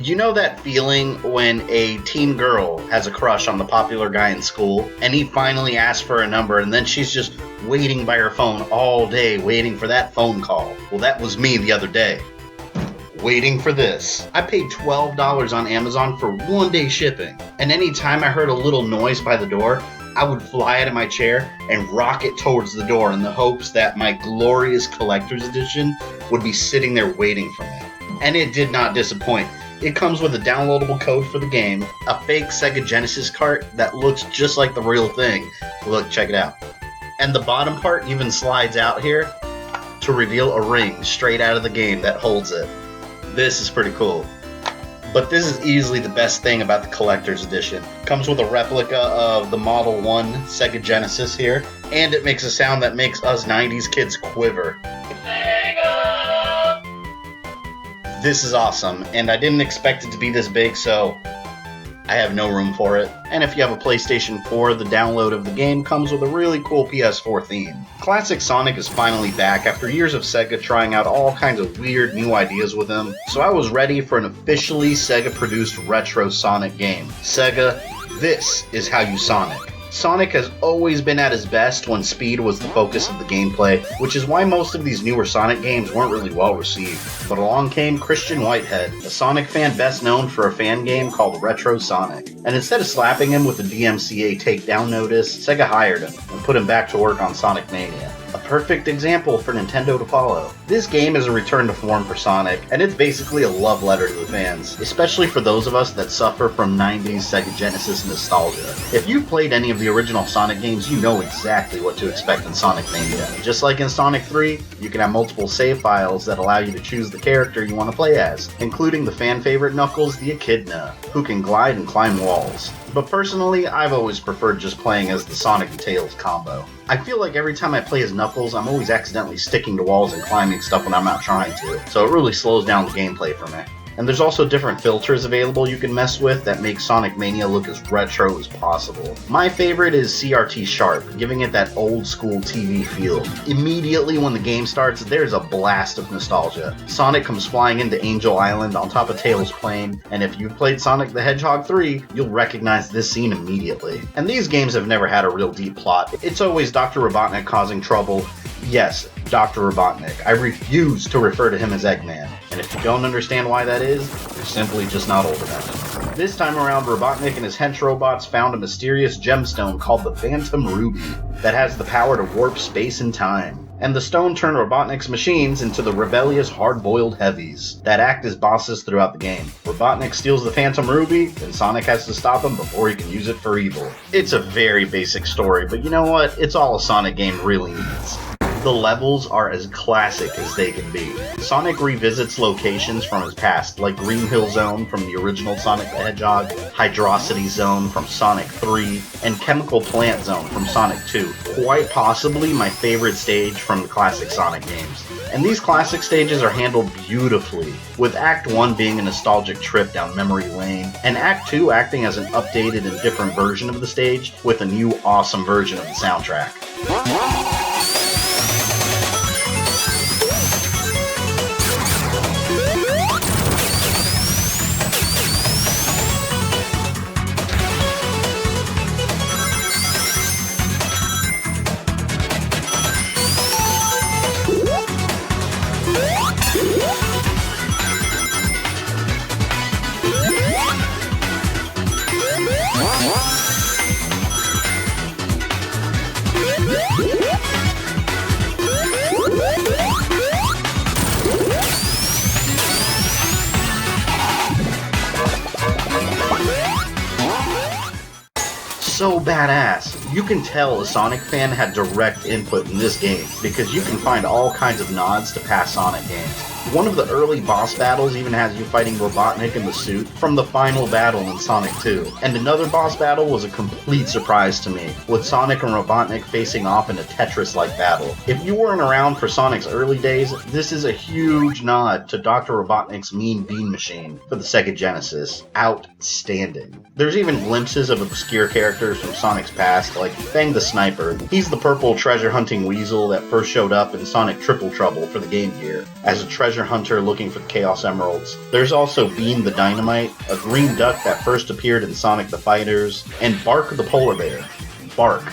You know that feeling when a teen girl has a crush on the popular guy in school, and he finally asks for a number, and then she's just waiting by her phone all day, waiting for that phone call? Well, that was me the other day. Waiting for this. I paid $12 on Amazon for 1 day shipping, and anytime I heard a little noise by the door, I would fly out of my chair and rocket towards the door in the hopes that my glorious collector's edition would be sitting there waiting for me. And it did not disappoint. It comes with a downloadable code for the game, a fake Sega Genesis cart that looks just like the real thing. Look, check it out. And the bottom part even slides out here to reveal a ring straight out of the game that holds it. This is pretty cool. But this is easily the best thing about the collector's edition. Comes with a replica of the Model 1 Sega Genesis here, and it makes a sound that makes us 90s kids quiver. This is awesome, and I didn't expect it to be this big, so I have no room for it. And if you have a PlayStation 4, the download of the game comes with a really cool PS4 theme. Classic Sonic is finally back after years of Sega trying out all kinds of weird new ideas with him, so I was ready for an officially Sega-produced retro Sonic game. Sega, this is how you Sonic. Sonic has always been at his best when speed was the focus of the gameplay, which is why most of these newer Sonic games weren't really well received. But along came Christian Whitehead, a Sonic fan best known for a fan game called Retro Sonic. And instead of slapping him with a DMCA takedown notice, Sega hired him and put him back to work on Sonic Mania. A perfect example for Nintendo to follow. This game is a return to form for Sonic, and it's basically a love letter to the fans, especially for those of us that suffer from 90s Sega Genesis nostalgia. If you've played any of the original Sonic games, you know exactly what to expect in Sonic Mania. Just like in Sonic 3, you can have multiple save files that allow you to choose the character you want to play as, including the fan favorite Knuckles the Echidna, who can glide and climb walls. But personally, I've always preferred just playing as the Sonic and Tails combo. I feel like every time I play as Knuckles, I'm always accidentally sticking to walls and climbing stuff when I'm not trying to, so it really slows down the gameplay for me. And there's also different filters available you can mess with that make Sonic Mania look as retro as possible. My favorite is CRT Sharp, giving it that old school TV feel. Immediately when the game starts, there's a blast of nostalgia. Sonic comes flying into Angel Island on top of Tails' plane, and if you've played Sonic the Hedgehog 3, you'll recognize this scene immediately. And these games have never had a real deep plot. It's always Dr. Robotnik causing trouble. Yes, Dr. Robotnik. I refuse to refer to him as Eggman. And if you don't understand why that is, you're simply just not old enough. This time around, Robotnik and his hench robots found a mysterious gemstone called the Phantom Ruby that has the power to warp space and time. And the stone turned Robotnik's machines into the rebellious hard-boiled heavies that act as bosses throughout the game. Robotnik steals the Phantom Ruby, and Sonic has to stop him before he can use it for evil. It's a very basic story, but you know what? It's all a Sonic game really needs. The levels are as classic as they can be. Sonic revisits locations from his past, like Green Hill Zone from the original Sonic the Hedgehog, Hydrocity Zone from Sonic 3, and Chemical Plant Zone from Sonic 2. Quite possibly my favorite stage from the classic Sonic games. And these classic stages are handled beautifully, with Act 1 being a nostalgic trip down memory lane, and Act 2 acting as an updated and different version of the stage with a new awesome version of the soundtrack. So badass. You can tell a Sonic fan had direct input in this game, because you can find all kinds of nods to past Sonic games. One of the early boss battles even has you fighting Robotnik in the suit from the final battle in Sonic 2. And another boss battle was a complete surprise to me, with Sonic and Robotnik facing off in a Tetris-like battle. If you weren't around for Sonic's early days, this is a huge nod to Dr. Robotnik's Mean Bean Machine for the Sega Genesis. Outstanding. There's even glimpses of obscure characters from Sonic's past, like like Fang the Sniper. He's the purple treasure hunting weasel that first showed up in Sonic Triple Trouble for the Game Gear, as a treasure hunter looking for the Chaos Emeralds. There's also Bean the Dynamite, a green duck that first appeared in Sonic the Fighters, and Bark the Polar Bear. Bark.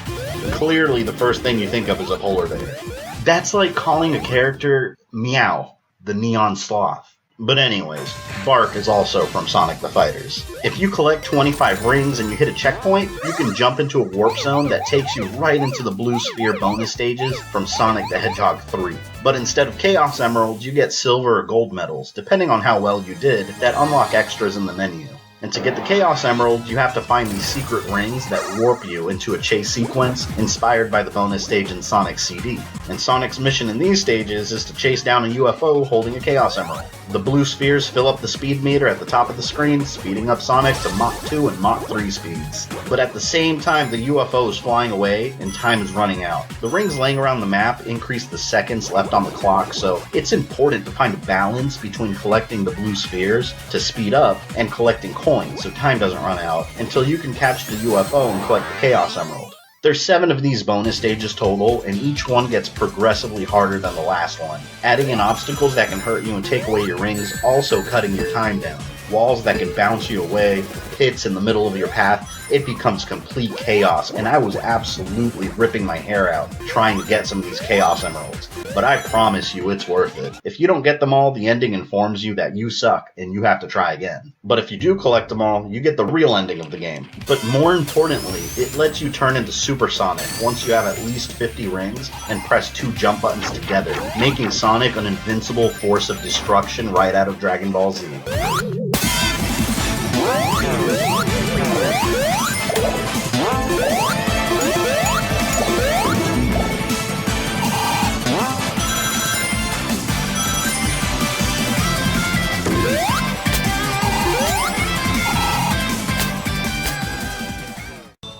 Clearly the first thing you think of is a polar bear. That's like calling a character Meow, the neon sloth. But anyways, Bark is also from Sonic the Fighters. If you collect 25 rings and you hit a checkpoint, you can jump into a warp zone that takes you right into the Blue Sphere bonus stages from Sonic the Hedgehog 3. But instead of Chaos Emeralds, you get silver or gold medals, depending on how well you did, that unlock extras in the menu. And to get the Chaos Emeralds, you have to find these secret rings that warp you into a chase sequence inspired by the bonus stage in Sonic's CD. And Sonic's mission in these stages is to chase down a UFO holding a Chaos Emerald. The blue spheres fill up the speed meter at the top of the screen, speeding up Sonic to Mach 2 and Mach 3 speeds. But at the same time, the UFO is flying away and time is running out. The rings laying around the map increase the seconds left on the clock, so it's important to find a balance between collecting the blue spheres to speed up and collecting coins so time doesn't run out until you can catch the UFO and collect the Chaos Emerald. There's 7 of these bonus stages total, and each one gets progressively harder than the last one, adding in obstacles that can hurt you and take away your rings, also cutting your time down. Walls that can bounce you away, pits in the middle of your path, it becomes complete chaos, and I was absolutely ripping my hair out trying to get some of these Chaos Emeralds. But I promise you it's worth it. If you don't get them all, the ending informs you that you suck and you have to try again. But if you do collect them all, you get the real ending of the game. But more importantly, it lets you turn into Super Sonic once you have at least 50 rings and press 2 jump buttons together, making Sonic an invincible force of destruction right out of Dragon Ball Z.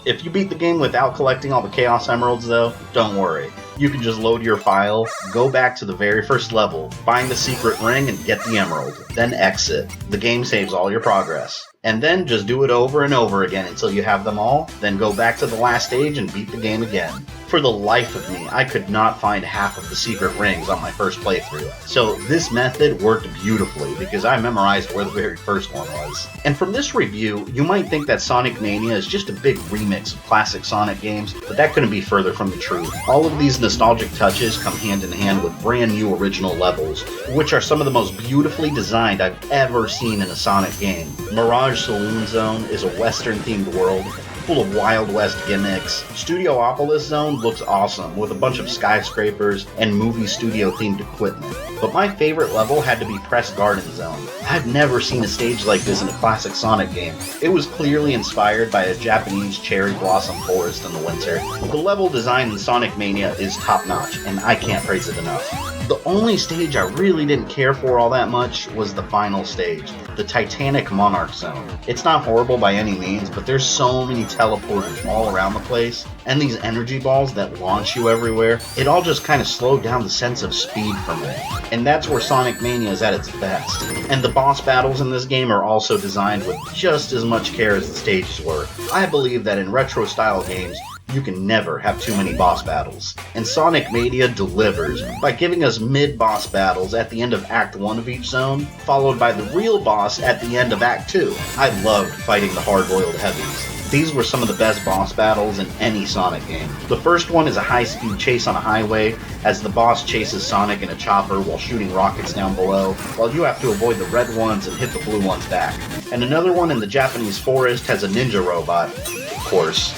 If you beat the game without collecting all the Chaos Emeralds though, don't worry. You can just load your file, go back to the very first level, find the secret ring and get the emerald, then exit. The game saves all your progress. And then just do it over and over again until you have them all, then go back to the last stage and beat the game again. For the life of me, I could not find half of the secret rings on my first playthrough. So this method worked beautifully because I memorized where the very first one was. And from this review, you might think that Sonic Mania is just a big remix of classic Sonic games, but that couldn't be further from the truth. All of these nostalgic touches come hand in hand with brand new original levels, which are some of the most beautifully designed I've ever seen in a Sonic game. Mirage Saloon Zone is a western-themed world full of Wild West gimmicks. Studiopolis Zone looks awesome with a bunch of skyscrapers and movie studio-themed equipment. But my favorite level had to be Press Garden Zone. I've never seen a stage like this in a classic Sonic game. It was clearly inspired by a Japanese cherry blossom forest in the winter. The level design in Sonic Mania is top-notch, and I can't praise it enough. The only stage I really didn't care for all that much was the final stage, the Titanic Monarch Zone. It's not horrible by any means, but there's so many teleporters all around the place, and these energy balls that launch you everywhere, it all just kind of slowed down the sense of speed for me. And that's where Sonic Mania is at its best. And the boss battles in this game are also designed with just as much care as the stages were. I believe that in retro-style games, you can never have too many boss battles. And Sonic Mania delivers by giving us mid-boss battles at the end of Act 1 of each zone, followed by the real boss at the end of Act 2. I loved fighting the hard-boiled heavies. These were some of the best boss battles in any Sonic game. The first one is a high-speed chase on a highway, as the boss chases Sonic in a chopper while shooting rockets down below, while you have to avoid the red ones and hit the blue ones back. And another one in the Japanese forest has a ninja robot, of course.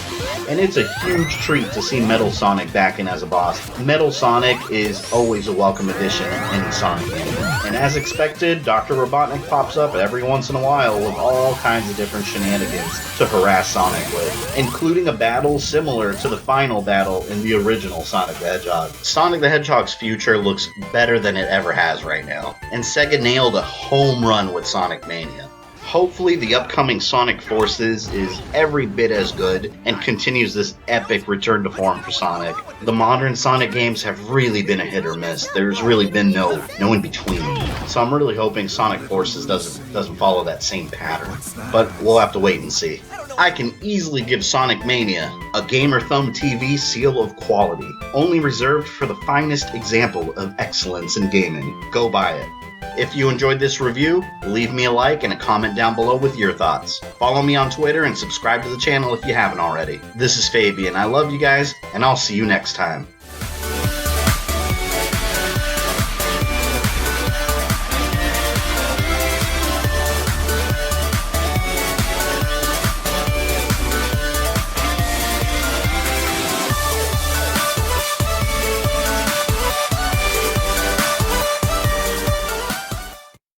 And it's a huge treat to see Metal Sonic back in as a boss. Metal Sonic is always a welcome addition in any Sonic game. And as expected, Dr. Robotnik pops up every once in a while with all kinds of different shenanigans to harass Sonic with, including a battle similar to the final battle in the original Sonic the Hedgehog. Sonic the Hedgehog's future looks better than it ever has right now, and Sega nailed a home run with Sonic Mania. Hopefully the upcoming Sonic Forces is every bit as good and continues this epic return to form for Sonic. The modern Sonic games have really been a hit or miss. There's really been no in between. So I'm really hoping Sonic Forces doesn't follow that same pattern. But we'll have to wait and see. I can easily give Sonic Mania a GamerThumbTV seal of quality, only reserved for the finest example of excellence in gaming. Go buy it. If you enjoyed this review, leave me a like and a comment down below with your thoughts. Follow me on Twitter and subscribe to the channel if you haven't already. This is Fabian. I love you guys, and I'll see you next time.